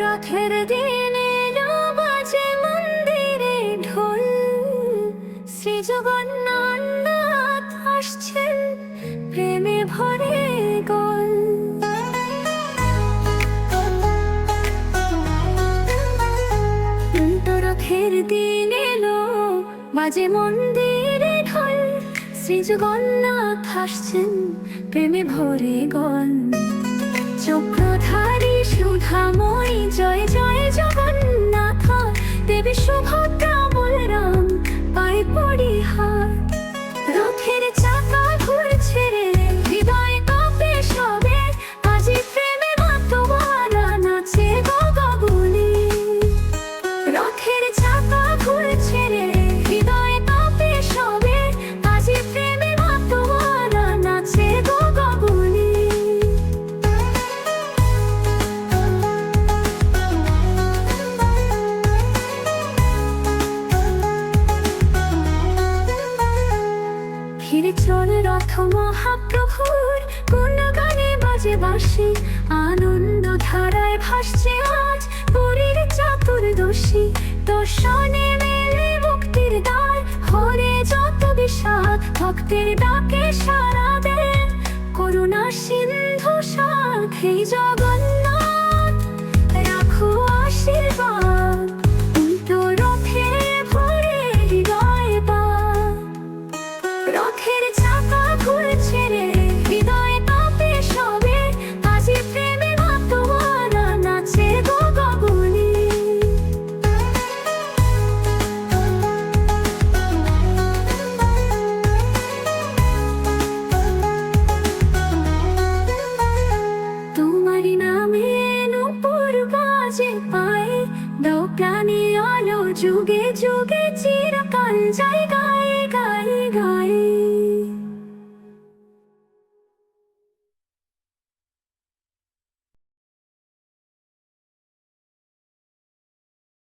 রথের দিন এলো, বাজে মন্দিরে ঢোল। শ্রী জগন্নাথ আসছেন, প্রেমে ভরে গোল। রথের দিন এলো, বাজে মন্দিরে ঢোল। শ্রী জগন্নাথ আসছেন, প্রেমে ভরে গোল। চক্রধারী সুধাময়ী জয় জয় জগন্নাথ। দেবী সুভদ্রা বলরাম পায়ে পরিহার। রথের চাকা ঘুরছে রে, হৃদয় কাঁপে সবে। আজি প্রেমে মাতোয়ারা নাচে গগনে। রথের চাকা ঘুরছে রে, হৃদয় কাঁপে সবে। আজি প্রেমে মাতোয়ারা নাচে গগনে। ফিরে চল রথ মহাপ্রভুর, কোন গানে বাজে বাঁশি। আনন্দ ধারায় ভাসছে আজ পুরীর চতুর্দশী। দর্শনে মেলে মুক্তির দ্বার, হরে যত বিষাদ। ভক্তের ডাকে সাড়া দেন, করুণা সিন্ধু সাথ। হে জগন্নাথ রাখো আশীর্বাদ, উল্টো রথে ভরে হৃদয় বাদ। রথের চাকা ঘুরছে রে, হৃদয় কাঁপে সবে। আজি প্রেমে মাতোয়ারা নাচে গগনে। তোমারি নামে নূপুর বাজে পায়ে। দাও প্রাণে আলো, যুগে যুগে চিরকাল যায় গায়ে গায়ে গায়ে।